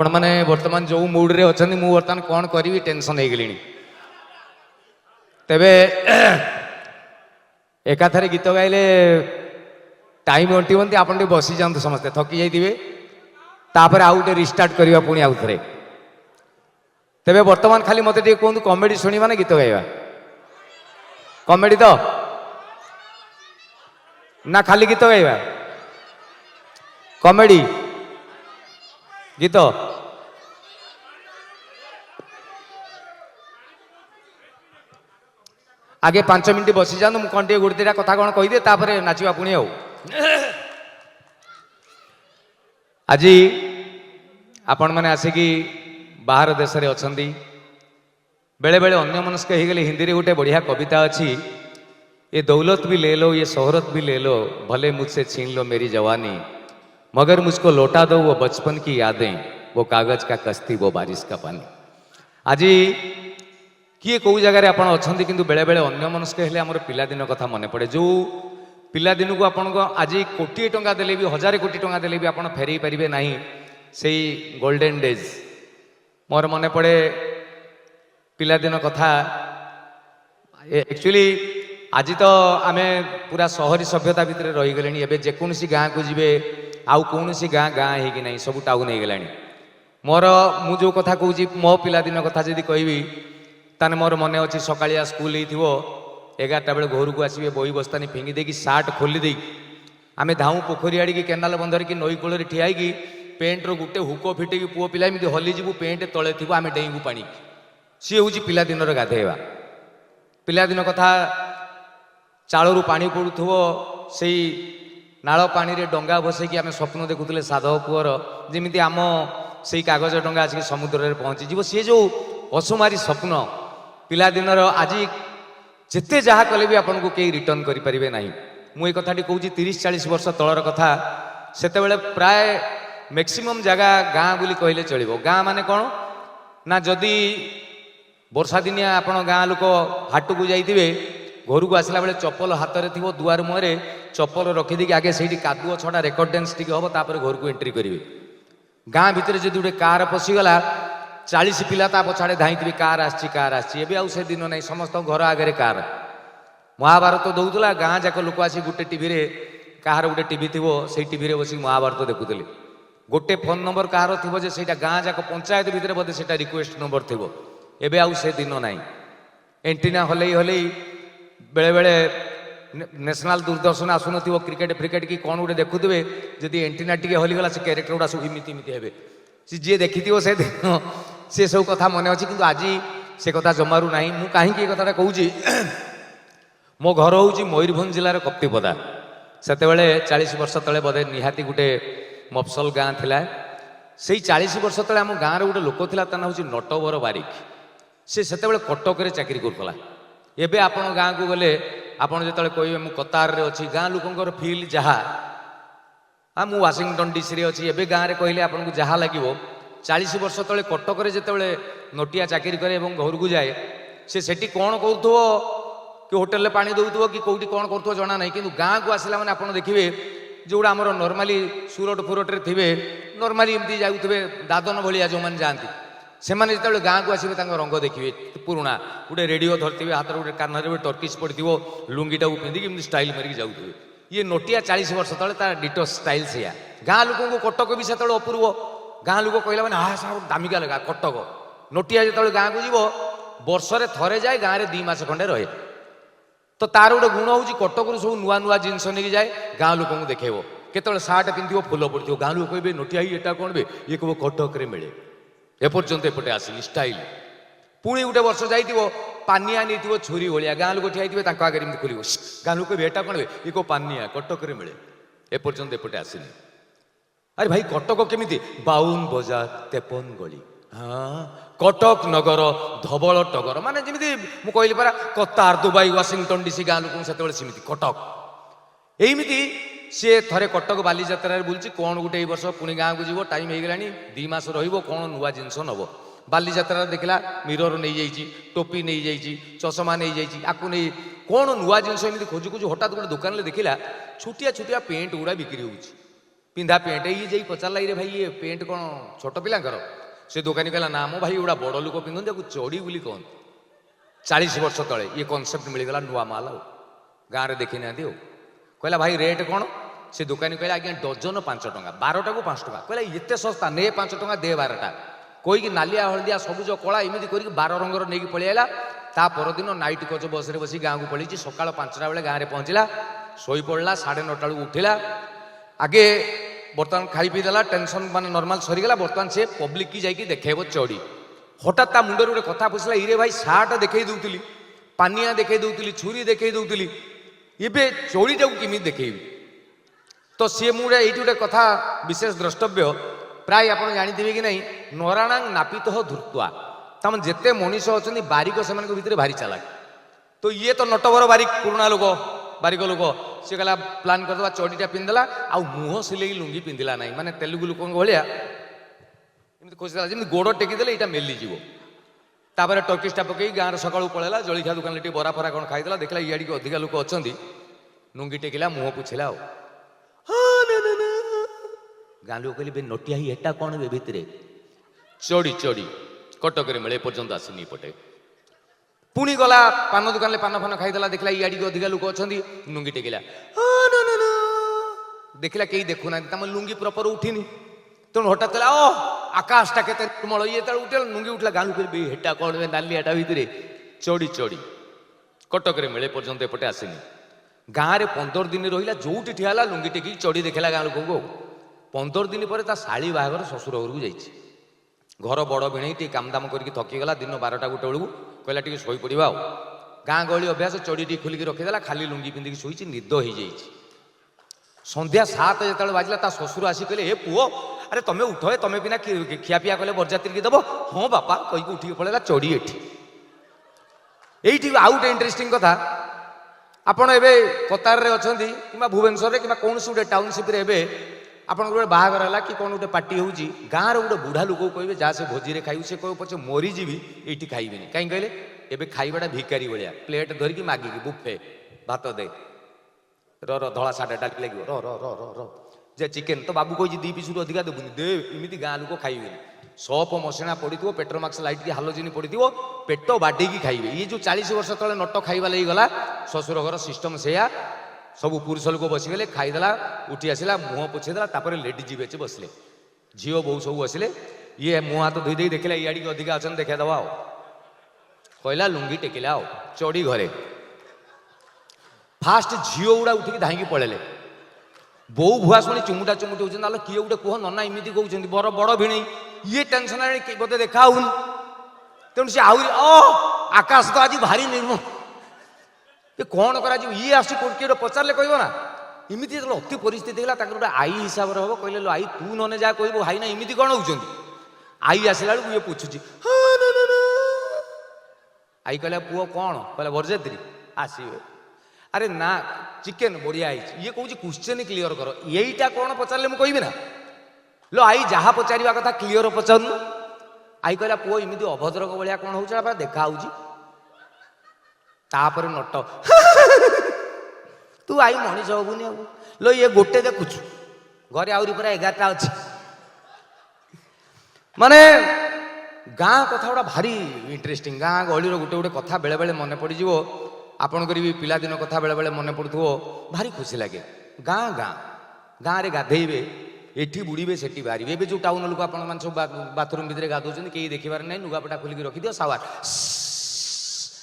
आपण मैंने बर्तमान जो मूड रे अच्छा मु बर्तमान कौन करी टेंशन हो गली तेबे एकाथरे गीत गाइले टाइम अंटिबंती आपण बसी जातु समस्ते थकी जाइए तापर आउ टे रिस्टार्ट करवा पुणी आउ थे तेबे बर्तमान खाली मत कहतु कॉमेडी शुणा ना गीत गाइबा कॉमेडी तो ना खाली गीत गाइबा कॉमेडी गीत आगे 5 मिनट बसी जातु मुझे कौन गोटे दुटा कथा कौन कहीदे तापर नाचवा पुणी आज आपण मैंने आसिकी बाहर देश में अच्छा बेले बेले अन्य मनस्क हो गले हिंदी रे गोटे बढ़िया कविता अच्छी ये दौलत भी ले लो ये शोहरत भी ले लो भले मुझसे छीन लो मेरी जवानी मगर मुझको लौटा दो वो बचपन की यादें वो कागज का कश्ती वो बारिश का पानी आज किए कौ जगह आप अच्छा कि बेले बेले अन्य मनस्क हेले आमर पिलादिन कथा मन पड़े जो पिलादिन को आपन आज कोटी टंका देले भी 1000 कोटी टंका देले भी आप फेरई पारे ना से गोल्डन डेज मोर मन पड़े पिलादिन कथा एक्चुअली आज तो आम पूरा शहरी सभ्यता भितर रहीगले एवं जेकोसी गाँ को जी आउ कौन गाँ गाँ हो ना सब टाउन हो गला मोर मु जो कथा कहूँ मो पिलादिन कथा जब कहबी ताने मोर मन अच्छी सकालिया स्कूल हो 11टा बेले घर को आसवे बही बस्तानी फिंगी देकी सार्ट खोली दे आम धाऊ पोखरी आड़ी की केनाल बंधर की नई कूल ठिया पेंट रो गोटे हुक फिटिकी पुओ पिला हलीजु पेंट तले थी आम डेईबू पानी सी हूँ पिलादिन गाधेवा पिलादिन कथा चालू पानी पड़ुव से नाल पानी रे डंगा बसैकी आम स्वप्न देखुले साधव पुअर जमी आम से कागज डंगा आसिक समुद्र में पहुँचीज सी जो असुमारी स्वप्न पिलादिनर आज जिते जहाँ कले भी आपको कहीं रिटर्न करें ना मुझे कथाटी कहूँ 30-40 वर्ष तलर कथा से प्राय मैक्सिमम जगह गाँ बोली कहले चलो गाँ माने कौन ना जदि वर्षा दिनिया आप गाँ लोक हाट को जाइए घर को आसला बेले चप्पल हाथ में थी दुआर मुहर चप्पल रखीदी आगे से कादुओ छड़ा रेकर्ड डांस टी हम तापर घर को एंट्री करेंगे गाँ भितर जो गोटे कार पशिगला 40 पिला पछाड़े धाई कार आसी से दिन ना समस्त घर आगे कार महाभारत दौला गाँ जाक लोक आसी गोटे टीवी कहार गोटे टीवी थी से टीवी बस महाभारत देखुले गोटे फोन नंबर कहार थी से गाँ जाक पंचायत भितर बोधे से रिक्वेस्ट नंबर थी एवं आउ से दिन ना एंटीना हलई हलई बेले बेले नेशनल दूरदर्शन आसुन क्रिकेट फ्रिकेट कि कौन गोटे देखुए जदि एंटीना टी हलीगला से क्यारेक्टर गुड़ा सब इमिति इमिति हे सी जी देखी से दिन सी सब कथा मन अच्छी कि आज से कथा जमारू ना मु कहीं कथा कहूँ मो घर हूँ मयूरभंज जिलार कप्तिपदा से 40 वर्ष तले बोधे निहाती गोटे मफसल गाँ थिला से 40 वर्ष तले आम गाँव गोटे लोक था ता हूँ नटवर बारिक से कटक चाकरी करूला एबे आपण गाँ को गले आपड़ जो कहे मु कतार रे अच्छी गाँ लोकंर फिल जहाँ हाँ मु वाशिंगटन डीसी रे अच्छी एबे गाँव में कहले आपको जहाँ लगे 40 वर्ष तले कटक जिते नटिया चाकरी करे घर को जाए से कौन कौन कि होटेल में पानी दौथो कि कौटी कौन करुव जना ना कि गाँ को आसला मैंने आप देखिए जोड़ा आमर नर्माली सुरट फुरटे थे नर्माली एमती जाऊे दादन भाया जो मैंने जाती से मैंने जो गाँ को आसवे रंग देखिए पुराणा गोटे रेडियो धरते हाथ गोटे कान में टर्किश पड़ती लुंगीटा पिंधिकी स्टाइल मारिक जाऊे ये नोटिया 40 वर्ष तले तार डिटो स्टाइल से गाँ लोक कटक भी से अपूर्व गाँ लोक कहला मैंने हाँ सब दामिका लगा कटक नोटिया जो गाँ को जीव वर्षे थरे जाए गाँव में 2 मास खंडे रहे तो तार गोटे गुण हूँ कटक सब नुआ नुआ जिनस नहीं जाए गाँ लोक देखेब केत सार्ट पिंध फुल पड़ो गाँ लोक कहे नोटिया ये कौन बे ये कह कटक मिले एपर्यंत एपटे आसिली स्टाइल पुणी गोटे वर्ष जाइए पानिया नहीं छुरी भाया गाँ लोक ठिया आगे खोल गाँ लोक एटा कौन ये कौ पानिया कटक मिले एपर्यंत एपटे आसिली अरे भाई कटक केमी 52 बजार 53 गली हाँ कटक नगर धवल टगर माने जमी मुझे कहली परा कतार दुबई वाशिंगटन डीसी गाँ लोक से कटक एमती सी थे कटक बालीजात्रा बुलची कौन गोटे वर्ष पुणी गाँ को जीव टाइम हो गला 2 मास रौन नुआ जिनस नब बालीजात्रा देखला मिरर नहीं जाइए टोपी नहीं जाइए चषमा नहीं जाइए आपको नहीं कौन नुआ जिनस एमती खोजु खोजु हठात गोटे दुकान में देखला छुटिया छुटिया पेंट गुड़ा बिक्री हो ପିନ୍ଧା ପେଣ୍ଟ ଇଏ ଯାଇ ପଚାରିଲା ଇରେ ଭାଇ ଇଏ ପେଣ୍ଟ କ'ଣ ଛୋଟ ପିଲାଙ୍କର? ସେ ଦୋକାନୀ କହିଲା ନା ମୋ ଭାଇ ଏଗୁଡ଼ା ବଡ଼ ଲୋକ ପିନ୍ଧନ୍ତି, ତାକୁ ଚଡ଼ି ବୋଲି କହନ୍ତି। 40 ବର୍ଷ ତଳେ ଇଏ କନସେପ୍ଟ ମିଳିଗଲା, ନୂଆ ମାଲ ଆଉ ଗାଁରେ ଦେଖି ନାହାନ୍ତି ଆଉ। କହିଲା ଭାଇ ରେଟ୍ କ'ଣ? ସେ ଦୋକାନୀ କହିଲା ଆଜ୍ଞା ଡଜନ 5 ଟଙ୍କା, 12ଟାକୁ 5 ଟଙ୍କା। କହିଲା ଏତେ ଶସ୍ତା, ନେ 5 ଟଙ୍କା ଦେ 12ଟା। କହିକି ନାଲିଆ ହଳଦିଆ ସବୁଜ କଳା ଏମିତି କରିକି 12 ରଙ୍ଗର ନେଇକି ପଳେଇ ଆଇଲା। ତା ପରଦିନ ନାଇଟ୍ କୋଚ୍ ବସ୍ରେ ବସି ଗାଁକୁ ପଳେଇଛି। ସକାଳ 5ଟା ବେଳେ ଗାଁରେ ପହଞ୍ଚିଲା, ଶୋଇପଡ଼ିଲା, 9:30 ବେଳକୁ ଉଠିଲା। ଆଗେ ବର୍ତ୍ତମାନ ଖାଇ ପିଇ ଦେଲା, ଟେନସନ୍ ମାନେ ନର୍ମାଲ ସରିଗଲା। ବର୍ତ୍ତମାନ ସେ ପବ୍ଲିକ୍ କି ଯାଇକି ଦେଖେଇବ ଚଡ଼ି। ହଠାତ୍ ତା ମୁଣ୍ଡରେ ଗୋଟେ କଥା ପଶିଲା, ଇରେ ଭାଇ ସାର୍ଟ ଦେଖେଇ ଦେଉଥିଲି, ପାନିଆ ଦେଖେଇ ଦେଉଥିଲି, ଛୁରୀ ଦେଖେଇ ଦେଉଥିଲି, ଏବେ ଚୋରିଟାକୁ କେମିତି ଦେଖେଇବି? ତ ସିଏ ମୁଁ ଏଇଠି ଗୋଟେ କଥା ବିଶେଷ ଦ୍ରଷ୍ଟବ୍ୟ, ପ୍ରାୟ ଆପଣ ଜାଣିଥିବେ କି ନାହିଁ, ନରାଣାଂ ନାପିତ ଧୃତ୍ୱା। ତାମାନେ ଯେତେ ମଣିଷ ଅଛନ୍ତି ବାରିକ ସେମାନଙ୍କ ଭିତରେ ଭାରି ଚାଲାକ। ତ ଇଏ ତ ନଟବର ବାରିକ, ପୁରୁଣା ଲୋକ, ବାରିକ ଲୋକ। ସିଏ କହିଲା ପ୍ଲାନ୍ କରିଦେବା, ଚଡ଼ିଟା ପିନ୍ଧିଦେଲା, ଆଉ ମୁହଁ ସିଲେଇ ଲୁଙ୍ଗି ପିନ୍ଧିଲା ନାହିଁ। ମାନେ ତେଲୁଗୁ ଲୋକଙ୍କ ଭଳିଆ ଏମିତି ଖୋଜିଦେଲା, ଯେମିତି ଗୋଡ଼ ଟେକିଦେଲେ ଏଇଟା ମେଲିଯିବ। ତାପରେ ଟର୍କିସଟା ପକେଇ ଗାଁରେ ସକାଳୁ ପଳେଇଲା, ଜଳଖିଆ ଦୋକାନରେ ଟିକେ ବରା ଫରା କ'ଣ ଖାଇଦେଲା। ଦେଖିଲା ଇଆଡ଼ିକି ଅଧିକା ଲୋକ ଅଛନ୍ତି, ଲୁଙ୍ଗି ଟେକିଲା, ମୁହଁ ପୋଛିଲା। ଆଉ ଗାଁ ଲୋକ କହିଲେ ବେ ନଟିଆ ହି ଏଟା କ'ଣ ବେ ଭିତରେ? ଚଡ଼ି ଚଡ଼ି କଟକରେ ମିଳେ, ଏପର୍ଯ୍ୟନ୍ତ ଆସିନି ଏପଟେ। ପୁଣି ଗଲା ପାନ ଦୋକାନରେ ପାନ ଫାନ ଖାଇଦେଲା, ଦେଖିଲା ଇଆଡ଼ିକି ଅଧିକା ଲୋକ ଅଛନ୍ତି, ଲୁଙ୍ଗି ଟେକିଲା। ଦେଖିଲା କେହି ଦେଖୁନାହାନ୍ତି, ତମ ଲୁଙ୍ଗି ପ୍ରପର ଉଠିନି। ତେଣୁ ହଠାତ୍ କହିଲା ଓ ଆକାଶଟା କେତେ ନିର୍ମଳ, ଇଏ ଯେତେବେଳେ ଉଠିଲା ଲୁଙ୍ଗି ଉଠିଲା। ଗାଁ ଲୋକ କହିଲେ ବେ ହେଟା କ'ଣ ବେ ନାଲିଆଟା ଭିତରେ? ଚଡ଼ି ଚଡ଼ି କଟକରେ ମିଳେ, ଏପର୍ଯ୍ୟନ୍ତ ଏପଟେ ଆସିନି। ଗାଁରେ 15 ଦିନ ରହିଲା, ଯୋଉଠି ଠିଆ ହେଲା ଲୁଙ୍ଗି ଟେକିକି ଚଡ଼ି ଦେଖେଇଲା ଗାଁ ଲୋକଙ୍କୁ। 15 ଦିନ ପରେ ତା ଶାଳୀ ବାହାଘର ଶ୍ୱଶୁର ଘରକୁ ଯାଇଛି। ଘର ବଡ଼ ଭିଣେଇ ଟିକେ କାମଦାମ କରିକି ଥକିଗଲା। ଦିନ 12ଟା 1 ବେଳକୁ କହିଲା ଟିକେ ଶୋଇପଡ଼ିବା ଆଉ। ଗାଁ ଗହଳି ଅଭ୍ୟାସ, ଚଡ଼ି ଟିକେ ଖୋଲିକି ରଖିଦେଲା, ଖାଲି ଲୁଙ୍ଗି ପିନ୍ଧିକି ଶୋଇଛି, ନିଦ ହେଇଯାଇଛି। ସନ୍ଧ୍ୟା 7 ଯେତେବେଳେ ବାଜିଲା, ତା ଶ୍ୱଶୁର ଆସି କହିଲେ ଏ ପୁଅ, ଆରେ ତମେ ଉଠ, ତମେ ବିନା ଖିଆପିଆ କଲେ ବରଯାତ୍ରୀକି ଦେବ। ହଁ ବାପା କହିକି ଉଠିକି ପଳେଇଲା, ଚଡ଼ି ଏଠି। ଏଇଠି ଆଉ ଗୋଟେ ଇଣ୍ଟରେଷ୍ଟିଂ କଥା, ଆପଣ ଏବେ କତାରରେ ଅଛନ୍ତି କିମ୍ବା ଭୁବନେଶ୍ୱରରେ କିମ୍ବା କୌଣସି ଗୋଟେ ଟାଉନସିପ୍ରେ, ଏବେ ଆପଣଙ୍କର ଗୋଟେ ବାହାଘର ହେଲା କି କ'ଣ ଗୋଟେ ପାର୍ଟି ହେଉଛି, ଗାଁର ଗୋଟେ ବୁଢ଼ା ଲୋକକୁ କହିବେ ଯାହା ସେ ଭୋଜିରେ ଖାଇବୁ, ସେ କହିବ ପଛେ ମରିଯିବି ଏଇଠି ଖାଇବିନି। କାହିଁକି କହିଲେ? ଏବେ ଖାଇବାଟା ଭିକାରୀ ଭଳିଆ, ପ୍ଲେଟ୍ ଧରିକି ମାଗିକି ବୁଫେ, ଭାତ ଦେ, ଧଳା ସାଢେ ଡାଲି ଲାଗିବ, ଯେ ଚିକେନ୍ ତ ବାବୁ କହିଛି 2 ପିସ୍ରୁ ଅଧିକା ଦେବୁନି, ଦେ। ଏମିତି ଗାଁ ଲୋକ ଖାଇବେନି। ସପ ମସିଣା ପଡ଼ିଥିବ, ପେଟ୍ରୋମାକ୍ସ ଲାଇଟ୍ କି ହାଲୋଜିନ୍ ପଡ଼ିଥିବ, ପେଟ ବାଡ଼େଇକି ଖାଇବେ। ଇଏ ଯେଉଁ 40 ବର୍ଷ ତଳେ ନଟ ଖାଇବା ଲାଗିଗଲା, ଶ୍ୱଶୁର ଘର ସିଷ୍ଟମ ସେଇଆ। ସବୁ ପୁରୁଷ ଲୋକ ବସିଗଲେ, ଖାଇଦେଲା, ଉଠି ଆସିଲା, ମୁହଁ ପୋଛିଦେଲା। ତାପରେ ଲେଡିଜ୍ ବେଚ୍ ବସିଲେ, ଝିଅ ବୋଉ ସବୁ ବସିଲେ। ଇଏ ମୁହଁ ହାତ ଧୋଇ ଦେଇ ଦେଖିଲା ଇଆଡ଼ିକି ଅଧିକା ଅଛନ୍ତି, ଦେଖେଇଦବା ଆଉ। କହିଲା ଲୁଙ୍ଗି ଟେକିଲା ଆଉ, ଚଡ଼ି ଘରେ। ଫାଷ୍ଟ ଝିଅ ଗୁଡ଼ା ଉଠିକି ଧାଇଁକି ପଳେଇଲେ। ବୋଉ ଭୁଆ ଶୁଣି ଚୁମୁଟା ଚୁମୁଟି ହଉଛନ୍ତି, ନହେଲେ କିଏ ଗୋଟେ କୁହ ନନା ଏମିତି କହୁଛନ୍ତି, ବଡ଼ ଭିଣେଇ। ଇଏ ଟେନସନ୍ ଆଣି ବୋଧେ ଦେଖା ହଉନି। ତେଣୁ ସେ ଆହୁରି ଆକାଶ ତ ଆଜି ଭାରି ନିର୍ମଳ, ଏ କ'ଣ କରାଯିବ? ଇଏ ଆସି କିଏ ଗୋଟେ ପଚାରିଲେ କହିବ ନା। ଏମିତି ଯେତେବେଳେ ଅତି ପରିସ୍ଥିତି ହେଲା, ତାଙ୍କର ଗୋଟେ ଆଈ ହିସାବରେ ହବ। କହିଲେ ଲୋ ଆଈ, ତୁ ନନେ ଯାହା କହିବୁ, ଭାଇ ନା ଏମିତି କ'ଣ ହଉଛନ୍ତି? ଆଈ ଆସିଲା ବେଳକୁ ଇଏ ପୁଛୁଛି। ଆଈ କହିଲା ପୁଅ କ'ଣ? କହିଲା ବରଯାତ୍ରୀ ଆସିବେ। ଆରେ ନା ଚିକେନ୍ ବଢ଼ିଆ ହେଇଛି। ଇଏ କହୁଛି କ୍ୱେଶ୍ଚନ୍ କ୍ଲିୟର କର, ଏଇଟା କ'ଣ ପଚାରିଲେ ମୁଁ କହିବି ନା? ଲୋ ଆଈ ଯାହା ପଚାରିବା କଥା କ୍ଲିୟର ପଚାରୁନୁ। ଆଈ କହିଲା ପୁଅ ଏମିତି ଅଭଦ୍ରକ ଭଳିଆ କ'ଣ ହଉଛି? ଦେଖା ହଉଛି। ତାପରେ ନଟ ତୁ ଆଈ ମଣିଷ ହବୁନି ଆଉ। ଲୋ ଇଏ ଗୋଟେ ଦେଖୁଛୁ, ଘରେ ଆହୁରି ପୁରା 11ଟା ଅଛି। ମାନେ ଗାଁ କଥା ଗୁଡ଼ା ଭାରି ଇଣ୍ଟରେଷ୍ଟିଂ। ଗାଁ ଗହଳିର ଗୋଟେ ଗୋଟେ କଥା ବେଳେବେଳେ ମନେ ପଡ଼ିଯିବ। ଆପଣଙ୍କର ବି ପିଲାଦିନ କଥା ବେଳେବେଳେ ମନେ ପଡ଼ୁଥିବ, ଭାରି ଖୁସି ଲାଗେ। ଗାଁରେ ଗାଧେଇବେ, ଏଠି ବୁଡ଼ିବେ, ସେଠି ବାହାରିବେ। ଏବେ ଯେଉଁ ଟାଉନ ଲୋକ ଆପଣମାନେ ସବୁ ବାଥରୁମ୍ ଭିତରେ ଗାଧଉଛନ୍ତି, କେହି ଦେଖିବାର ନାହିଁ, ଲୁଗାପଟା ଖୋଲିକି ରଖିଦିଅ, ସାୱାର।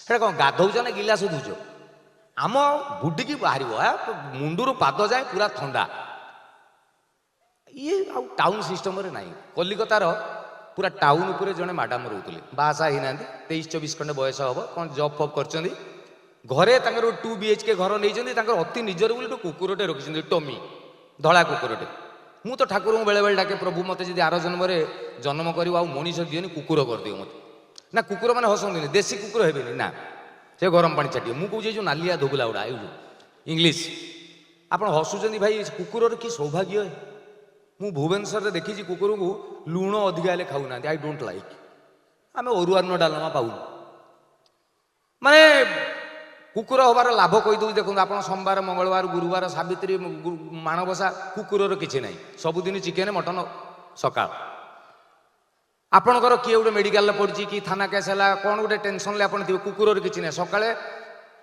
ସେଇଟା କ'ଣ ଗାଧଉଛ ନା ଗିଲାସ ଧୁଛ? ଆମ ବୁଡ଼ିକି ବାହାରିବ, ମୁଣ୍ଡରୁ ପାଦ ଯାଏ ପୁରା ଥଣ୍ଡା। ଇଏ ଆଉ ଟାଉନ ସିଷ୍ଟମରେ ନାହିଁ। କଲିକତାର ପୁରା ଟାଉନ ଉପରେ ଜଣେ ମ୍ୟାଡ଼ାମ ରହୁଥିଲେ, ବାହାସା ହେଇନାହାନ୍ତି, 23-24 ଖଣ୍ଡେ ବୟସ ହେବ, କ'ଣ ଜବ୍ ଫବ୍ କରିଛନ୍ତି। ଘରେ ତାଙ୍କର 2 BHK ଘର ନେଇଛନ୍ତି। ତାଙ୍କର ଅତି ନିଜର ବୋଲି ଗୋଟେ କୁକୁରଟେ ରଖିଛନ୍ତି, ଟମି, ଧଳା କୁକୁରଟେ। ମୁଁ ତ ଠାକୁରଙ୍କୁ ବେଳେବେଳେ ଡାକେ, ପ୍ରଭୁ ମୋତେ ଯଦି ଆର ଜନ୍ମରେ ଜନ୍ମ କରିବ ଆଉ ମଣିଷ ଦିଅନି, କୁକୁର କରିଦିଅ ମୋତେ। ନା କୁକୁର ମାନେ ହସନ୍ତିନି, ଦେଶୀ କୁକୁର ହେବେନି ନା, ସେ ଗରମ ପାଣି ଛାଟିବେ। ମୁଁ କହୁଛି ଯେଉଁ ନାଲିଆ ଧୋଗୁଲା ଗୁଡ଼ା, ଏଇ ଯେଉଁ ଇଂଲିଶ। ଆପଣ ହସୁଛନ୍ତି ଭାଇ, କୁକୁରର କି ସୌଭାଗ୍ୟ। ମୁଁ ଭୁବନେଶ୍ୱରରେ ଦେଖିଛି କୁକୁରକୁ ଲୁଣ ଅଧିକା ହେଲେ ଖାଉନାହାନ୍ତି, ଆଇ ଡୋଣ୍ଟ ଲାଇକ୍। ଆମେ ଅରୁଆ ଅନ୍ନ ଡାଲମା ପାଉନୁ। ମାନେ କୁକୁର ହବାର ଲାଭ କହିଦେଉଛି। ଦେଖନ୍ତୁ ଆପଣ ସୋମବାର, ମଙ୍ଗଳବାର, ଗୁରୁବାର, ସାବିତ୍ରୀ, ମାଣବସା କୁକୁରର କିଛି ନାହିଁ। ସବୁଦିନ ଚିକେନ ମଟନ ସକାଳ। ଆପଣଙ୍କର କିଏ ଗୋଟେ ମେଡିକାଲରେ ପଡ଼ିଛି କି ଥାନା କେସ୍ ହେଲା, କ'ଣ ଗୋଟେ ଟେନସନରେ ଆପଣ ଥିବେ, କୁକୁରର କିଛି ନାହିଁ। ସକାଳେ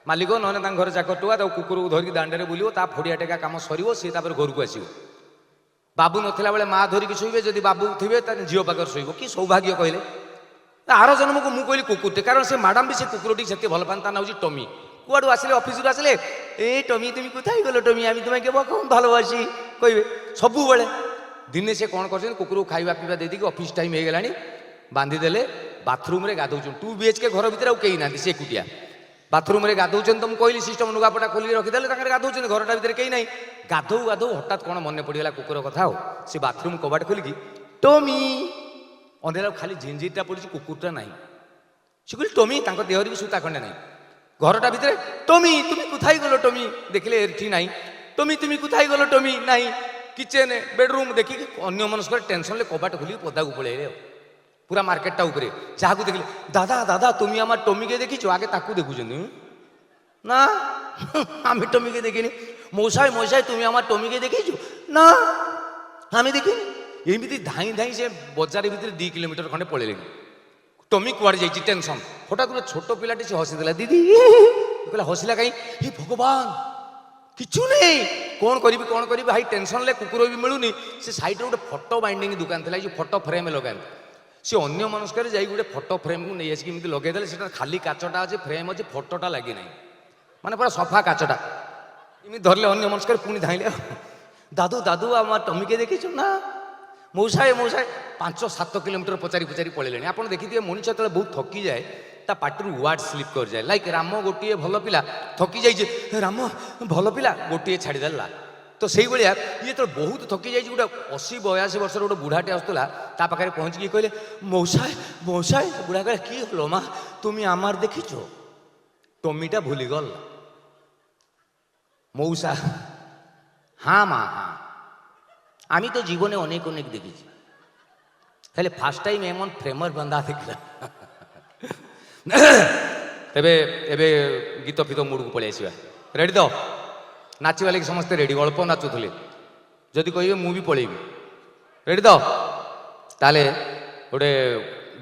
ମାଲିକ ନହେଲେ ତାଙ୍କ ଘରେ ଚାକରଟୁଆ ତାକୁ କୁକୁରକୁ ଧରିକି ଦାଣ୍ଡରେ ବୁଲିବ, ତା ଫଡ଼ିଆ ଟେକା କାମ ସରିବ, ସିଏ ତାପରେ ଘରକୁ ଆସିବ। ବାବୁ ନଥିଲା ବେଳେ ମା ଧରିକି ଶୋଇବେ, ଯଦି ବାବୁ ଥିବେ ତାହେଲେ ଝିଅ ପାଖରେ ଶୋଇବ। କି ସୌଭାଗ୍ୟ କହିଲେ। ଆର ଜନ୍ମକୁ ମୁଁ କହିଲି କୁକୁରଟେ, କାରଣ ସେ ମ୍ୟାଡ଼ାମ ବି ସେ କୁକୁରଟିକୁ ସେତେ ଭଲ ପାଆନ୍ତି। ତା ନାଁ ହେଉଛି ଟମି। କୁଆଡ଼ୁ ଆସିଲେ, ଅଫିସରୁ ଆସିଲେ, ଏ ଟମି তুমি কোথায় গেল টমি, আমি তোমাকে কখন ভালোবাসি କହିବେ ସବୁବେଳେ। ଦିନେ ସେ କ'ଣ କରିଛନ୍ତି, କୁକୁରକୁ ଖାଇବା ପିଇବା ଦେଇଦେଇକି ଅଫିସ ଟାଇମ୍ ହେଇଗଲାଣି ବାନ୍ଧିଦେଲେ, ବାଥରୁମରେ ଗାଧଉଛନ୍ତି। 2 BHK ଘର ଭିତରେ ଆଉ କେହି ନାହାନ୍ତି, ସେ ଏକୁଟିଆ ବାଥରୁମରେ ଗାଧଉଛନ୍ତି। ତ ମୁଁ କହିଲି ସିଷ୍ଟମ ଲୁଗାପଟା ଖୋଲିକି ରଖିଦେଲେ, ତାଙ୍କର ଗାଧଉଛନ୍ତି, ଘରଟା ଭିତରେ କେହି ନାହିଁ। ଗାଧଉ ଗାଧଉ ହଠାତ୍ କ'ଣ ମନେ ପଡ଼ିଗଲା କୁକୁର କଥା। ଆଉ ସେ ବାଥରୁମ କବାଟ ଖୋଲିକି ଟମି ଅନ୍ଧେରା, ଖାଲି ଝିଞ୍ଜିରଟା ପଡ଼ିଛି, କୁକୁରଟା ନାହିଁ। ସେ କହିଲି ଟମି, ତାଙ୍କ ଦେହରେ ବି ସୂତା ଖଣ୍ଡେ ନାହିଁ। ঘরটা ভিতরে টমি তুমি কোথায় গেল টমি, দেখলে এটি নাই। টমি তুমি কোথায় গেল টমি নাই। কিচেনে বেডরুম ଦେଖିକି ଅନ୍ୟ ମନସ୍କରେ ଟେନସନରେ କବାଟ ଖୋଲିକି ପଦାକୁ ପଳେଇଲେ। ପୁରା ମାର୍କେଟଟା ଉପରେ ଯାହାକୁ ଦେଖିଲେ, ଦାଦା ଦାଦା তুমি আমার টমিকে দেখিছো, আগে তাକୁ দেখুଛନ୍ତି। না আমি টমিকে দেখিনি। মৌসাই মৌসাই তুমি আমার টমিকে দেখিছো, না আমি দেখিনি। এମିତି ধাଇଁ ধাଇଁ ସେ ବଜାର ଭିତରେ 2 କିଲୋମିଟର ଖଣ୍ଡେ ପଳେଇଲେଣି। ଟମି କୁଆଡ଼େ ଯାଇଛି, ଟେନସନ୍। ହଠାତ୍ ଗୋଟେ ଛୋଟ ପିଲାଟି ସେ ହସିଦେଲା, ଦିଦି କହିଲା, ହସିଲା କାହିଁ? ହେ ଭଗବାନ, কিছু নেই, କ'ଣ କରିବି କ'ଣ କରିବି ଭାଇ ଟେନସନରେ, କୁକୁର ବି ମିଳୁନି। ସେ ସାଇଡ୍ରେ ଗୋଟେ ଫଟୋ ବାଇଣ୍ଡିଂ ଦୋକାନ ଥିଲା, ଏଇ ଫଟୋ ଫ୍ରେମ୍ ଲଗାନ୍ତି। ସେ ଅନ୍ୟ ମନସ୍କରେ ଯାଇକି ଗୋଟେ ଫଟୋ ଫ୍ରେମ୍କୁ ନେଇ ଆସିକି ଏମିତି ଲଗେଇଦେଲେ। ସେଟା ଖାଲି କାଚଟା ଅଛି, ଫ୍ରେମ୍ ଅଛି, ଫଟୋଟା ଲାଗି ନାହିଁ, ମାନେ ପୁରା ସଫା କାଚଟା। ଏମିତି ଧରିଲେ ଅନ୍ୟ ମନସ୍କରେ, ପୁଣି ଧାଇଁଲେ, ଦାଦୁ ଦାଦୁ আমার টমিকে ଦେଖିଛୁ ନା। ମଉସାଏ ମଉସାଏ 5-7 କିଲୋମିଟର ପଚାରି ପଚାରି ପଳେଇଲେଣି। ଆପଣ ଦେଖିଥିବେ ମଣିଷ ଯେତେବେଳେ ବହୁତ ଥକିଯାଏ, ତା ପାଟିରୁ ୱାର୍ଡ ସ୍ଲିପ୍ କରିଯାଏ। ଲାଇକ୍ ରାମ ଗୋଟିଏ ଭଲ ପିଲା, ଥକି ଯାଇଛି, ରାମ ଭଲ ପିଲା, ଗୋଟିଏ ଛାଡ଼ିଦେଲା। ତ ସେଇଭଳିଆ ଇଏ ଯେତେବେଳେ ବହୁତ ଥକି ଯାଇଛି, ଗୋଟେ 80-82 ବର୍ଷର ଗୋଟେ ବୁଢ଼ାଟେ ଆସୁଥିଲା, ତା ପାଖରେ ପହଞ୍ଚିକି କହିଲେ, ମଉସାଏ ମଉସାଏ। ବୁଢ଼ା କହିଲେ, কি হলো মা, তুমি আমার দেখিছো। টমিটা ভুলিগল। মৌসা, হ্যাঁ মা হ্যাঁ, আমি তো জীবনে অনেক অনেক দেখেছি, ହେଲେ ফার্স্ট টাইম এমন ফ্রেমর বন্ধা ଦେଖିଲା। ତେବେ ଏବେ ଗୀତ ଫିତ ମୁଡ଼କୁ ପଳେଇ ଆସିବା। ରେଡ଼ି ତ? ନାଚିବା ଲାଗି ସମସ୍ତେ ରେଡ଼ି? ଅଳ୍ପ ନାଚୁଥିଲେ, ଯଦି କହିବେ ମୁଁ ବି ପଳେଇବି। ରେଡ଼ି ତ? ତାହେଲେ ଗୋଟେ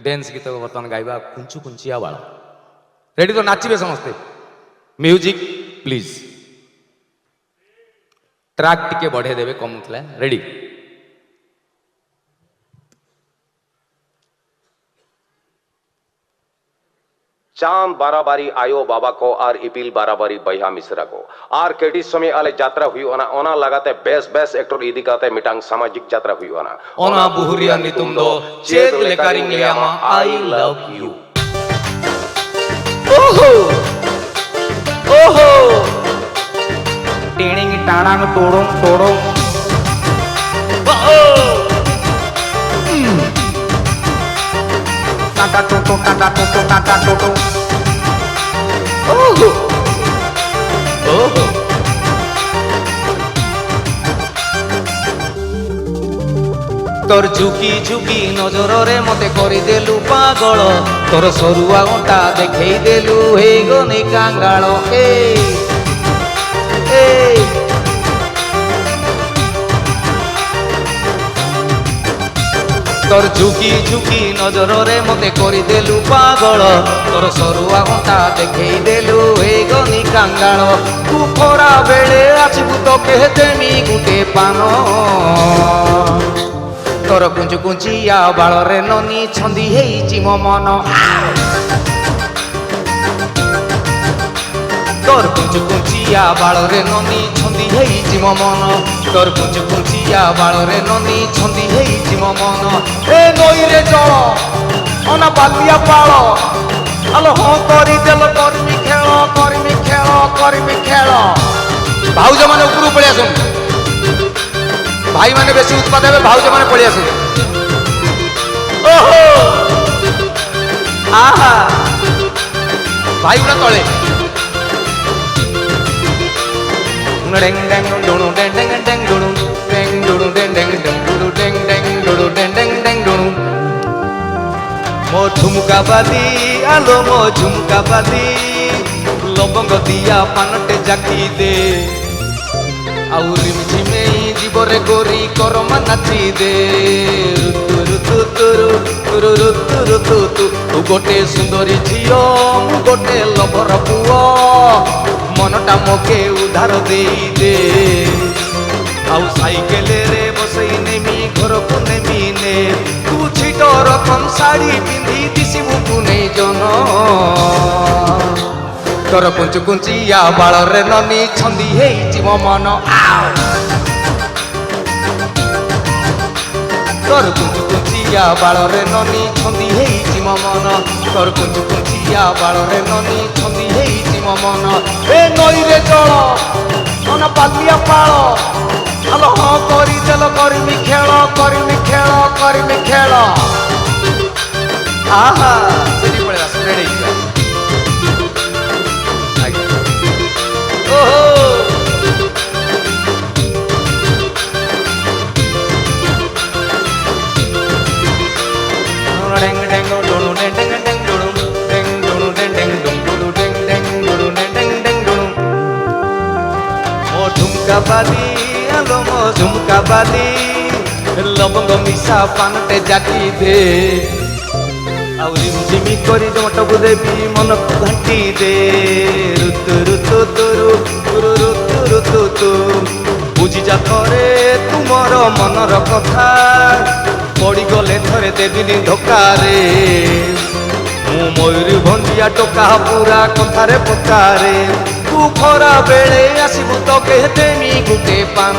ଡ୍ୟାନ୍ସ ଗୀତ ବର୍ତ୍ତମାନ ଗାଇବା, କୁଞ୍ଚୁ କୁଞ୍ଚିଆ ବାଳ। ରେଡ଼ି ତ? ନାଚିବେ ସମସ୍ତେ? Music please. ट्रैक टिके बढ़े देवे, कम ଥିଲା। रेडी? चांद बाराबारी आयो बाबा को और इपिल बाराबारी बैहा मिश्रा को और केटी समय आले यात्रा हुई ओना ओना लगाते बेस बेस एक्टर इदिकाते मिटांग सामाजिक यात्रा हुई ओना बुहुरिया नितुम दो चेत लेकारिंग लियामा आई लव यू। ओहो ओहो टिणिंग टाणांग टोडों टोडों, टाटा टोटो टाटा टोटो टाटा टोटो। ओहो ओहो तोर झुकी झुकी नजରରେ मते କରିଦେଲୁ ପାଗଳ, ତୋର ସରୁଆ ଅଣ୍ଟା ଦେଖେଇ ଦେଲୁ ହେଇଗନି କାଙ୍ଗାଳ। তোর ঝুঁকি ঝুঁকি নজରରେ মতে କରିଦେଲୁ ପାଗଳ, ତୋର ସରୁଆ ଅଣ୍ଟା ଦେଖେଇ ଦେଲୁ ହେଇଗନି କାଙ୍ଗାଳ। ତୁ ଖରା ବେଳେ ଆସିବୁ ତ କେତେମି ଗୁଟେ ପାନ, ତୋର କୁଞ୍ଚୁ କୁଞ୍ଚିଆ ବାଳରେ ନନି ଛନ୍ଦି ହେଇଛି ମୋ ମନ। তোর কুঞ্চু কুঞ্চিয়া বাড়রে ননি ছন্দি হেইছি মো মন, তোর কুঞ্চু কুঞ্চিয়া বাড়রে ননি ছন্দি হেইছি মো মন। এ নইরে জল অনা বালিয়া পাଳ, আলো হ করি দেল করমি খেল করমি খেল করমি খেল। ভাউজ মানে উপরু পড়ে আসুন, ভাই মানে বেশি উৎপাদ হবে, ভাউজ মানে পড়ে আসুন। ওহো আহা ভাই গুলা তলে। Deng deng dong deng deng deng dong deng dong deng deng deng deng deng deng deng deng dong। ମୋ ଝୁମକା ବାଲି ଆଲୋ ମୋ ଝୁମକା ବାଲି, ଲବଙ୍ଗ ଦିଆ ପାନଟେ ଜାକି ଦେ ଆଉ ରିମଝିମେଇ ଜୀବରେ ଗୋରି କରମା ନାଚି ଦେ ଋତୁ ତୁରୁ ତୁରୁ ଋତୁ ଋତୁ ତୁ ତୁ ଗୋଟେ ସୁନ୍ଦରୀ ଝିଅ ମୁଁ ଗୋଟେ ଲଭର ପୁଅ ମନଟା ମୋକେ ଉଧାର ଦେଇ ଦେ ଆଉ ସାଇକେଲରେ ବସେଇ ନେମି ଘରକୁ ନେମି ନେ ତୁ ଛିଟ ରକମ ଶାଢ଼ୀ ପିନ୍ଧି ଦିଶିବୁ ତୁ ନେଇ ଜନ ତୋର କୁଞ୍ଚୁ କୁଞ୍ଚିଆ ବାଳରେ ନନି ଛନ୍ଦି ହେଇଛି ମୋ ମନ ତୋର କୁଞ୍ଚୁ କୁଞ୍ଚିଆ ବାଳରେ ନନି ଛନ୍ଦି ହେଇଛି ମୋ ମନ ତୋର କୁଞ୍ଚୁ କୁଞ୍ଚିଆ ବାଳରେ ନନି ଛନ୍ଦି ହେଇଛି ମୋ ମନ ଏ ନଈରେ ଜଳ ମନ ପାଲିଆ ପାଳ ଆଲୋ ହଁ କରିଦେଲ କରିମି ଖେଳ ଆହା ସେଠି ପଳେଇବା ସେଠି ହେଇଯିବା ଓହୋ ঝুমকা বালি আলো মো ঝুমকা বালি লবঙ্গ মিশা পানটে জাকি দে ଆଉ ରିମଝିମି କରି ଜମଟକୁ ଦେବି ମନକୁ ଘାଣ୍ଟି ଦେ ଋତୁ ଋତୁ ତୁରୁ ତୁରୁ ଋତୁ ଋତୁ ତୁ ବୁଝିଯା ଥରେ ତୁମର ମନର କଥା ପଡ଼ିଗଲେ ଥରେ ଦେବିନି ଧୋକାରେ ମୁଁ ମୟୂରଭଞ୍ଜିଆ ଟୋକା ପୁରା କଥାରେ ପକାରେ ତୁ ଖରା ବେଳେ ଆସିବୁ ତ କେତେନି ଗୁଟେ ପାନ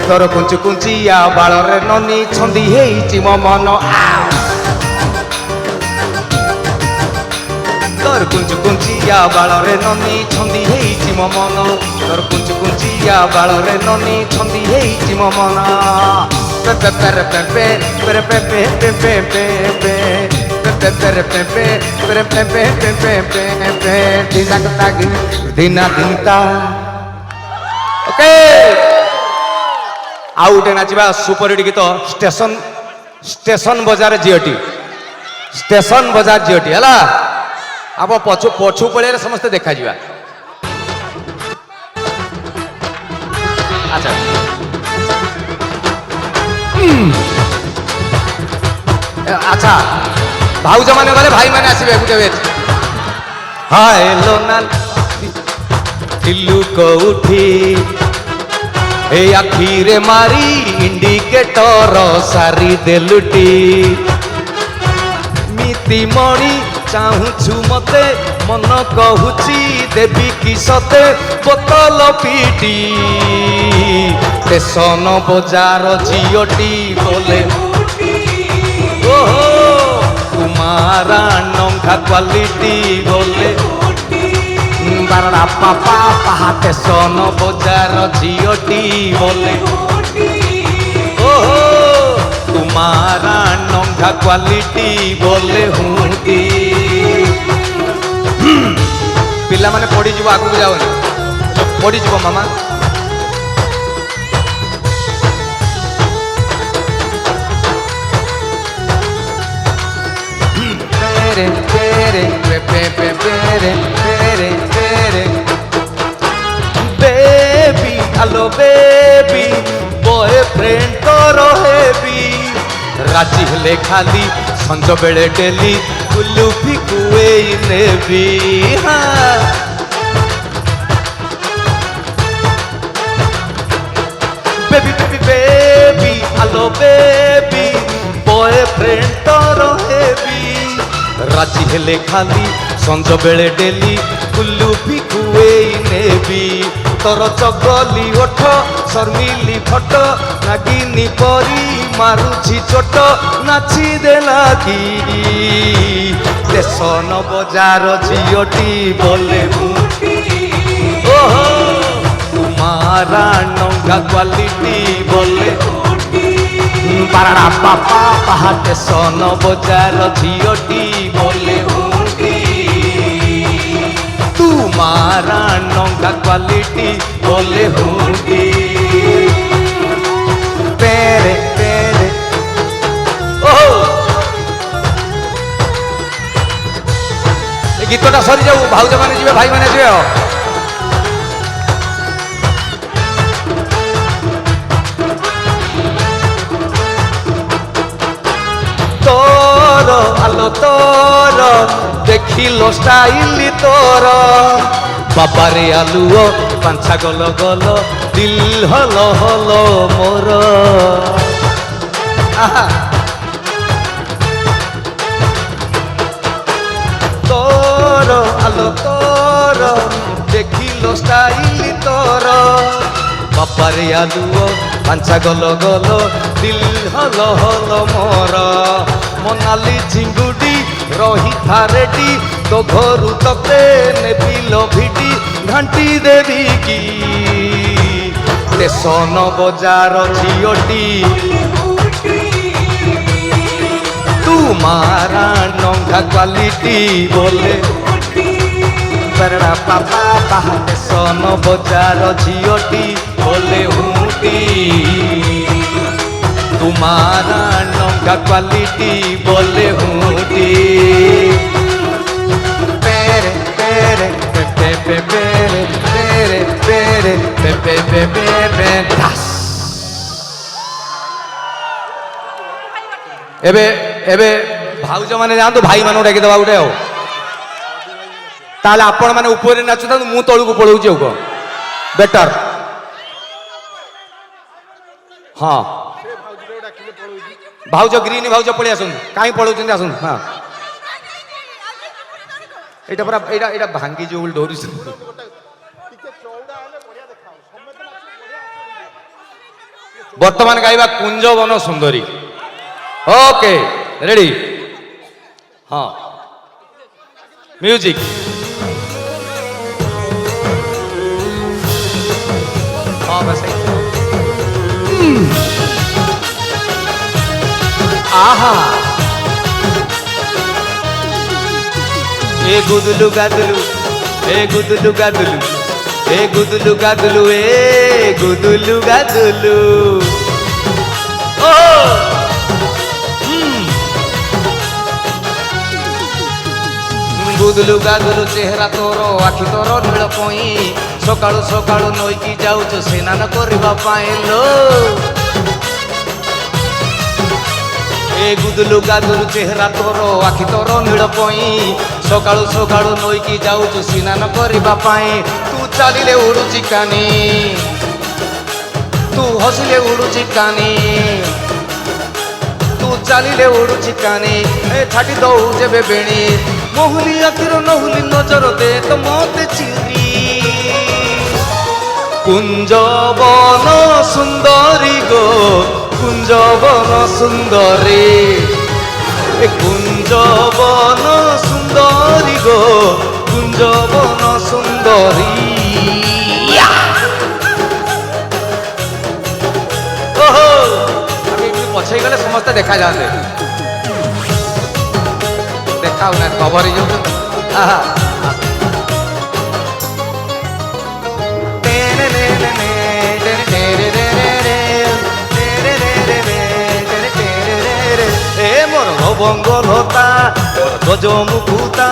ତୋର କୁଞ୍ଚୁ କୁଞ୍ଚିଆ ବାଳରେ ନନି ଛନ୍ଦି ହେଇଛି ମୋ ମନ ତୋର କୁଞ୍ଚୁ କୁଞ୍ଚିଆ ବାଳରେ ନନି ଛନ୍ଦି ହେଇଛି ମୋ ମନ ତୋର କୁଞ୍ଚୁ କୁଞ୍ଚିଆ ବାଳରେ ନନି ଛନ୍ଦି ହେଇଛି ମୋ ମନ ଓକେ ଆଉ ଗୋଟେ ନାଚିବା ସୁପରହିଟ୍ ଗୀତ ଷ୍ଟେସନ ବଜାର ଝିଅଟି ଷ୍ଟେସନ ବଜାର ଝିଅଟି ହେଲା ଆପ ପଛୁ ପଳେଇଲେ ସମସ୍ତେ ଦେଖାଯିବା ଆଚ୍ଛା ଆଚ୍ଛା ଭାଉଜ ମାନେ ଗଲେ ଭାଇମାନେ ଆସିବେ ଗୋଟେ ବେଚ ହାଏ ଲୋନା ଦିଲୁ କୋଉଠି ଏ ଆଖିରେ ମାରି ଇଣ୍ଡିକେଟର ସାରି ଦେଲୁଟି ମିତି ମଣି ଚାହୁଁଛୁ ମତେ ମନ କହୁଛି ଦେବି କି ସତେ ବୋତଲ ପିଟି ଷ୍ଟେସନ ବଜାର ଝିଅଟି ବୋଲେ ଓହୋ ତୁମାରା ନଙ୍ଗା କ୍ୱାଲିଟି ବୋଲେ ବାରଡ଼ା ପାପା ପାହା ଷ୍ଟେସନ ବଜାର ଝିଅଟି ବୋଲେ ଓହୋ ତୁମାରା ନଙ୍ଗା କ୍ୱାଲିଟି ବୋଲେ ହୁଁଟି ପିଲାମାନେ ପଡ଼ିଯିବ ଆଗକୁ ଯାଉନି ପଡ଼ିଯିବ ମାମା বেবি হ্যালো বেবি বয়ফ্রেন্ড তোর হেবি রাজি হলে খালি সঞ্জ বেড়ে ডেলি কুলুফি কুয়েই নেবি baby baby baby hello baby boyfriend তোর হেবি রাজি হেলে খালি সঞ্জ বেড়ে ডেলি কুলুফি কুয়েই নেবি তোর চগলি ওঠ শর্মিলি ফট নাগিনী পরি মারুছি চোট নাচি দেলা কি ଷ୍ଟେସନ ବଜାର ଝିଅଟି ବୋଲେ ଓହୋ ତୁମାରା ନଙ୍ଗା କ୍ୱାଲିଟି ବୋଲେ ବାରଡ଼ା ବାପା ପାହା ଷ୍ଟେସନ ବଜାର ଝିଅଟି ବୋଲେ ତୁମାରା ନଙ୍ଗା କ୍ୱାଲିଟି ବୋଲେ ହୁଁଟି ପେରେ ପେରେ ଓହୋ ଏ ଗୀତଟା भाउज माने जिवे भाई माने जिवे हो तोर आलो तोर देखिलो स्टाइल तोर बाबारे आलुओ पांछा गल गल दिल हलो हलो मोर आहा तोर आलो तोर देखिलो स्टाइल तोर बाबारे आलुओ पांछा गल गल दिल हलो हलो मोर मोनाली झिंगुडी रही थारेडी तो घरु तते नेबिल भिडी घंटी देवी की स्टेशन बजार झियोटी तुम्हारा नंगा क्वालिटी बोले बड़ा पापा बाहर स्टेशन बजार झियोटी बोले हुटी तुम्हारा नंगा क्वालिटी बोले हुटी पेरे पेरे पे पे पेरे पेरे पेरे पे पे पे दास एबे एबे भाउज माने जानतो भाई मानु डाकी दबा उठे हो ताले आपण माने ऊपर नाचुता मु तळुको पळौची हो बेटर हाँ भाउज ग्रीन भाउज पळी आसुन काई पळौचंदी आसुन हां एटा पूरा एटा एटा भांगी जो डोरी वर्तमान गाइबा कुंज वन सुंदरी ओके रेडी हाँ म्यूजिक हाँ बस आहा ए गुदलू गादलू ए गुदलू गादलू ए गुदलू गादलू ए गुदलू गादलू ओ गुदलू गादलू चेहरा तोर आखि तोर नील पई सकाळू सकाळू नईकी जाऊछु स्नान करबा पाए लो ए गुदलू गादलू चेहरा तोर आखि तोर नील पई सकाळू सकाळू नईकी जाऊछु स्नान करबा पाए तू चालिले उडुची कानी तू हसिले उडुची कानी तू चालिले उडुची कानी ए छाटी दऊ जेबे बेणी मोहुली अखिर नहुली नजर दे तो मते चिरी कुंजवन सुंदरी गो कुंजवन सुंदरी ए कुंजवन सुंदरी गो कुंजवन सुंदरी ओहो अभी पछे गले समस्त देखा जाते देखा ना खबर ही जो आहा ए मोर बंगलता मोर गज मुकुता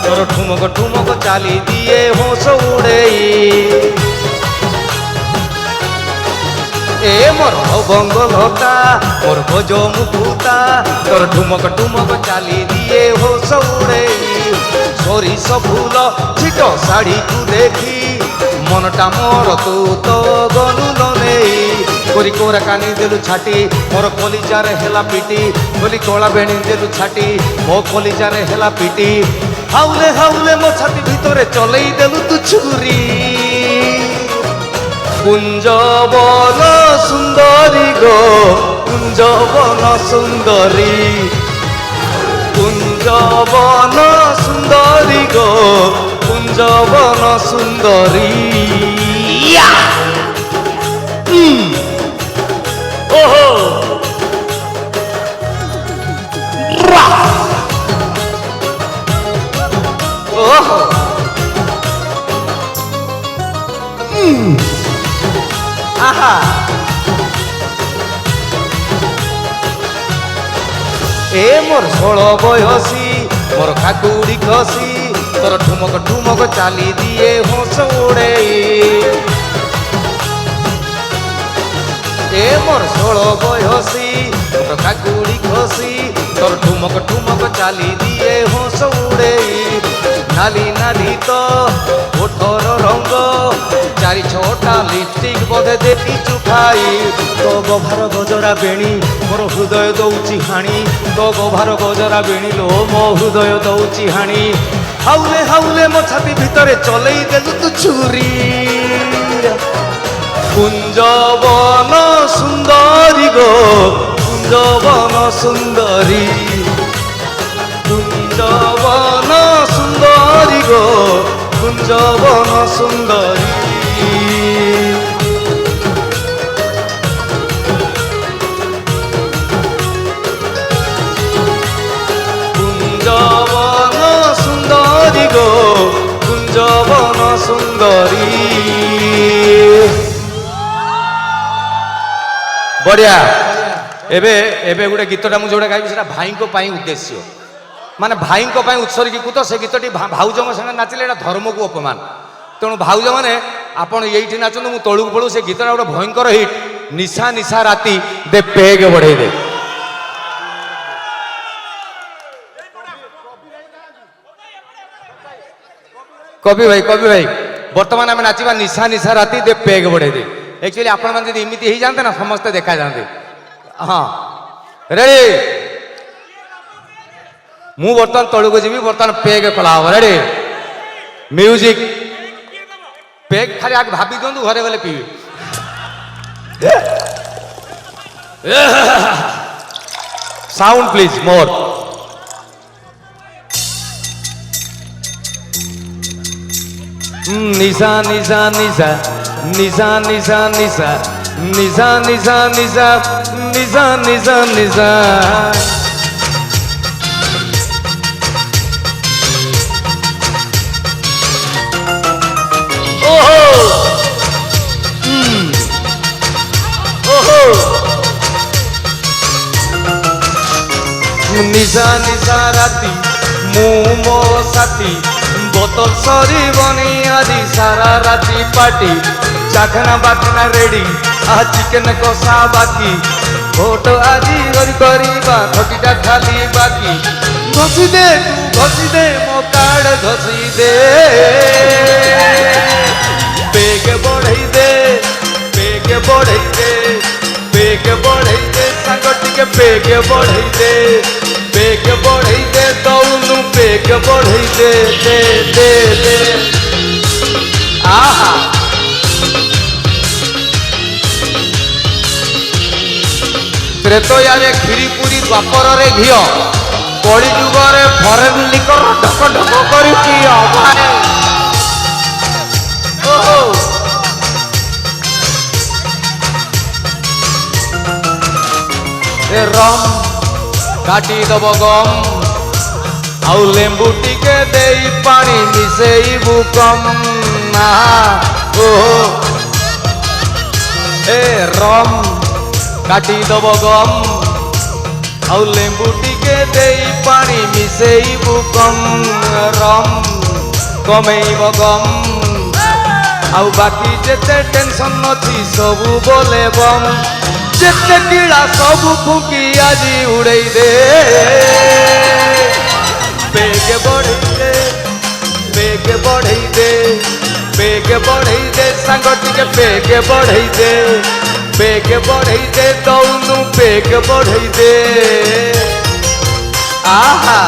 मोर ठुमक ठुमक चाली दिए होश उड़ेई ए मोर बंगलता मोर गज मुकुता तोर ठुमक ठुमक चाली दिए होश उड़ेई सरिष फूल छिट शाढ़ी को देखी मनटा मोर तू तो गलु नहीं कोरी कोरा कानी देलु छाटी मोर कलिजार हेला पिटी बोली कोला बेणी देलु छाटी मो कलिजार हेला पिटी हाउले हाउले मो छाती भितरे चलई देलु तू छुरी कुंजवन सुंदरी गो कुंजवन सुंदरी कुंजवन सुंदरी गो कुंजवन सुंदरी ओहो ओहो आहा ए मोर 16 बयसी मोर खाकुड़ी खसी তোর ঠুমক ঠুমক চালি দিয়ে হোঁস উড়ে এ মোর 16 বয়সী কাকুড়ি খসি তোর ঠুমক ঠুমক চালি দিয়ে হোঁস উড়ে নালি নালি তো ওঠর রঙ্গ 4-6টা লিপস্টিক বধে দেখিছু খাই তো গভার গজরা বেণী মোর হৃদয় দৌছি হাণি তো গভার গজরা বেণী লো মো হৃদয় দৌছি হাণি হাউলে হাউলে মো ছাতি ভিতরে চলেই দেলু তু ছুরি কুঞ্জবন সুন্দরী গো কুঞ্জবন সুন্দরী কুঞ্জবন সুন্দরী গো কুঞ্জবন সুন্দরী কুঞ্জবন সুন্দরী গো কুঞ্জবন সুন্দরী বড়িয়া এবে এবে গোটে গীতটা মু যেটা গাইবি সেটা ভাইঙ্ক পাই উদ্দেশ্য মানে ভাইঙ্ক পাই উৎসর্গীকৃত সে গীতটি ভাউজଙ୍କ সাথে নাচিলে এটা ধর্মକୁ অপমান তেণু ভাউজ মানে আপন এইটি নাচন্তু মু তଳକୁ পড়ু সে গীতটা গোটে ভয়ঙ্কর হিট নিশা নিশা রাতি দে পেগ বড়াই দে কবি ভাই বর্তমান আমি নাচিবা নিশা নিশা রাতি দে পেগ বড়াই দে एक्चुअली आपण मैंने यदि इमिति ही जानते ना समस्ते देखा जाते हाँ रेडी मु बर्तमान तलू जी बर्तमान पेग खोला हम रेडी म्यूजिक पेग खाली आगे भाभी दिंतु घरे गले पीबे साउंड प्लीज मोर निशा निशा निशा निशा निशा निशा निशा निशा निशा निशा निशा निशा ओहो ओहो निशा निशा राती मु मो साथी बोतल सरी बनी आज सारा राती पार्टी चाखना बाखना रेडी आ चिकन कषा बाकी फोटो आज करीबा घटीटा खाली बाकी घसी दे मो कार्ड घसी दे पेग बढ़ई दे पेग बढ़ई दे पेग बढ़ई दे सांग टिके पेग बढ़ई दे पेग बढ़ई दे दौनु पेग बढ़ई दे दे दे दे आहा त्रेतयारे खीरी पूरी द्वापर रे घियो कली जुगरे फरेन लिकर ढक ढक करी पियो ओहो ए रम काटी दब गम आउ लेंबू टिके देई पानी मिसेइबु कम ओहो ए रम काटी दब गम आउ लेंबू टिके देई पानी मिसेइबु कम रम कमेइब गम आउ बाकी जेते टेंशन नथी सबु बोले बम जेते कीड़ा सबु फुकी आजी उड़ई दे पेग बढ़ई दे पेग बढ़ई दे पेग बढ़ई दे सांग टिके पेग बढ़ई दे पेग बढ़ई दे दौनु पेग बढ़ई दे आहा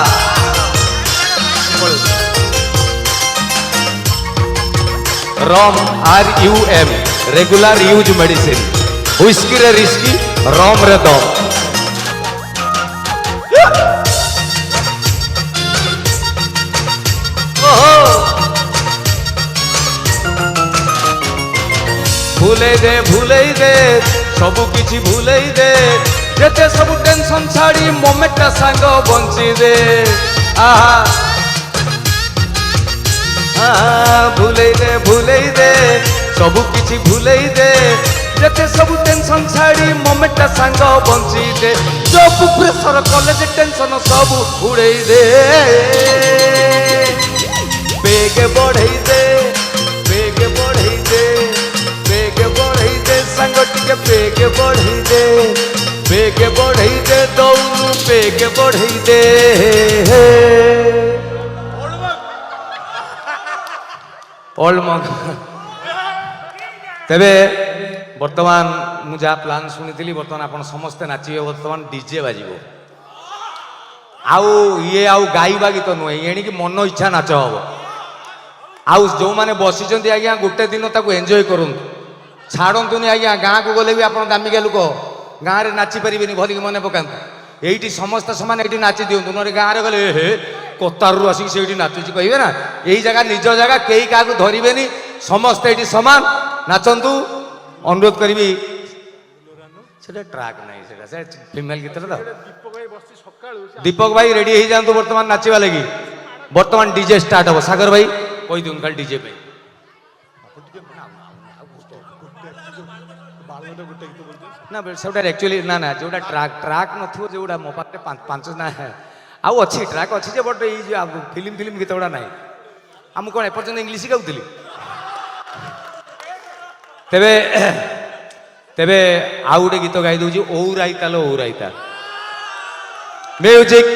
रम RUM regular use medicine whisky रे रिस्की रम रे दम भूले दे सबु किछि भूले दे जेते सबु टेंशन छाड़ी मोमेंटा सांग बंची दे आहा भूले दे सबु किछि भूले दे जेते सबु टेंशन छाड़ी मोमेंटा सांग बंची दे सब प्रेशर कॉलेज टेंशन सबु उड़े दे बेग बढ़ई दे बेग बढ़ई दे बेग बढ़ई दे संग टिके बेग बढ़ई दे बेग बढ़ई दे दौनु बेग बढ़ई दे ओल्ड तेबे बर्तमान मु जहाँ प्लान शुणी बर्तमान आप समस्ते नाचे बर्तमान डीजे बाजिबो आउ ये आउ गाइबा गीत नुहे एणिकी मन इच्छा नाच हम आउ जो मैंने बसी आज्ञा गोटे दिन ताको एंजॉय करूँ छाड़तुनि आज्ञा गाँ को गले भी आप दामिका लोक गाँव में नाची पारे भलिक मन पकाता ये समस्त समान ये नाची दिंतु ना गाँव में गले हे कतारू आसिक से नाचुची कहे ना यही जगह निज जगह कई क्या धरवे समस्ते ये सामान नाचतु अनुरोध करी ट्राक नहीं से फिमेल गीत तो दीपक भाई रेडी हो जातु बर्तमान नाचवा लगी बर्तमान डीजे स्टार्ट हम सागर भाई कही दिखाँ खाली डीजे पे ना से एक्चुअली ना ना जो ट्राक ट्राक नो जो मो पाखे पांच ना आउ अच्छी ट्राक अच्छी बट ये फिल्म फिल्म गीत गुड़ा ना आम कौन एपर्तंत इंग्लीश गाउली तेबे तेबे आउ गोटे गीत गाई दूची ओ राइतालो ओ राइता म्यूजिक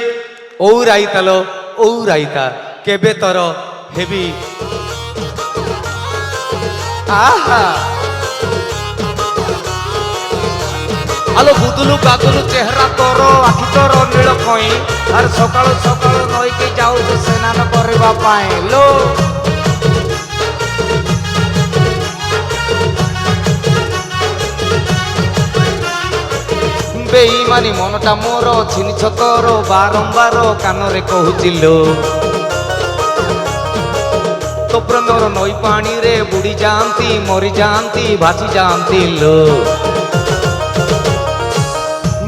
ओ राइतालो ओ राइता केबे तर हेबी आहा आलो बुदुलु बादुलु चेहरा तोर आखि तोर नील कई आर सकाळु सकाळु नई के जाऊ स्नान करबा पाए लो बेईमानी मनटा मोर छिनी छतर बारंबार कान रे कहूचिलो तो प्रेमर नई पानी रे बुड़ी जाती मरी जाती भासी जाती लो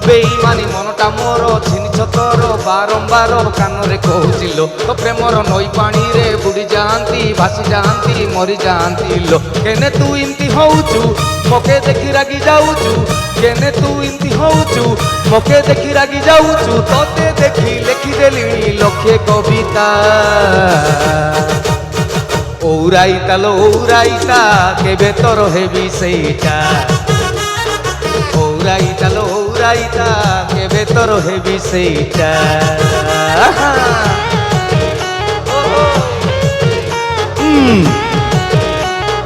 बेईमानी मनटा मोर छिनी छतर बारंबार कान रे कहूचिलो तो प्रेमर नई पानी रे बुड़ी जाती भासी जाती मरी जाती लो केने तू इमती होउचु मोके देखी रागी जाऊचु केने तू इमती होउचु मोके देखी रागी जाऊचु तोते देखी लिखी देली लखे कविता ओराइता लो ओराइता केबे तोर हेबी सेटा ओराइता लो ओराइता केबे तोर हेबी सेटा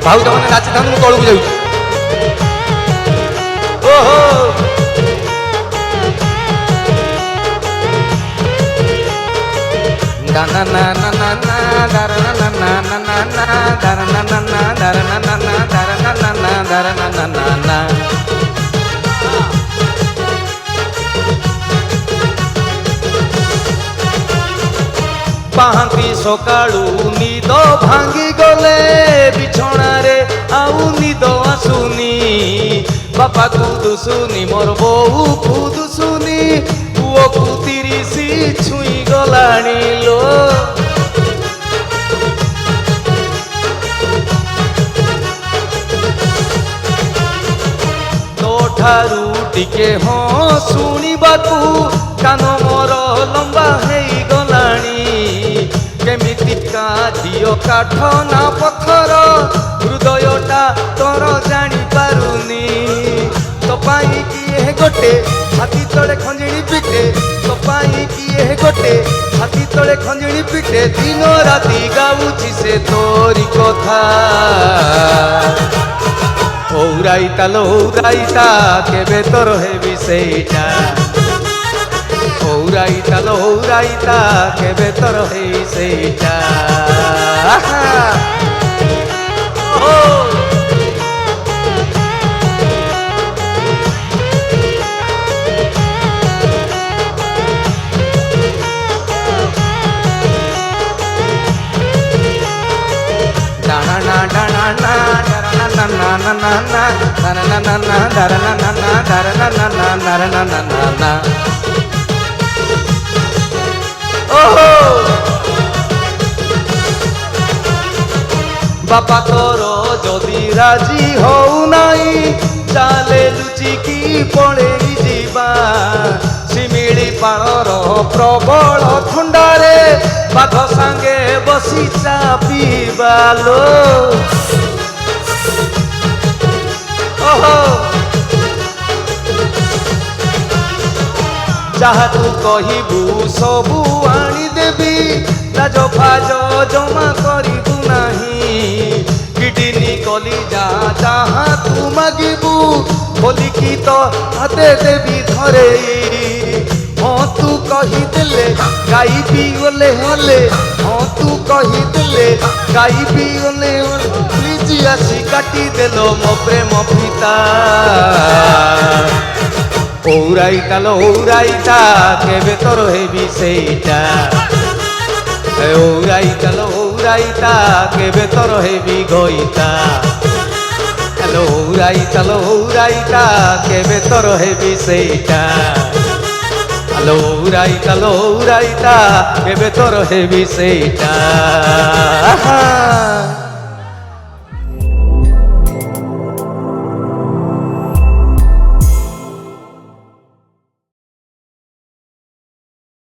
भाऊ तुमने नाची था मु तौक जाऊँ ओहो दाना ना ना ना ना दारना ना ना ना ना ना दारना ना ना दारना ना ना दारना ना ना दारना ना ना ना पाहांती सकाळू निद भांगी गले बिछणा रे आउ निद आसुनी बापा को दुसुनी मोर बहू को दुसुनी पुओ को 30 छुई गलाणी लो तो ठारू टिके हाँ शुणिबाकू कान मोर लंबा हेई गलाणी केमितिका दियो काठ ना पत्थर हृदयटा तोर जानी पारुनी तो पाई किए गोटे हाथी तले खंजिणी पिटे तो पाई किए गोटे हाथी तले खंजिणी पिटे दिन राति गाउची से तोरी कथा ओराइता लो ओराइता केबे तोर हेबी सेटा ओराइता लो ओराइता केबे तोर हेई सेटा बापा तोर जदि राजी हो नाई चाले लुचिकी पड़े जीवा शिमिली पाड़र प्रबल थंडारे বাঘ সাঙ্গে বসি চা পিবালো ওহো যাহা তু কহিবু সবু আনিদেবি লাজ ফাজ জমা করিবু নাহি কিডনি কলি যাহা তু মাগিবু বলিকি তো হাতে দেবি ধরেই ହଁ ତୁ କହିଦେଲେ ଗାଇବି ଗଲେ ହଲେ ହଁ ତୁ କହିଦେଲେ ଗାଇବି ଗଲେ ପ୍ଲିଜ ଆସି କାଟିଦେଲ ମୋ ପ୍ରେମ ପିତା ଔରାଇତା ଲୋ ଔରାଇତା କେବେ ତୋର ହେବି ସେଇଟା ଔରାଇତା ଲୋ ଔରାଇତା କେବେ ତୋର ହେବି ଗଇତା ଔରାଇତା ଲୋ ଔରାଇତା କେବେ ତୋର ହେବି ସେଇଟା লৌরাইতা লৌরাইতা কেবে তোর হেবি সেইটা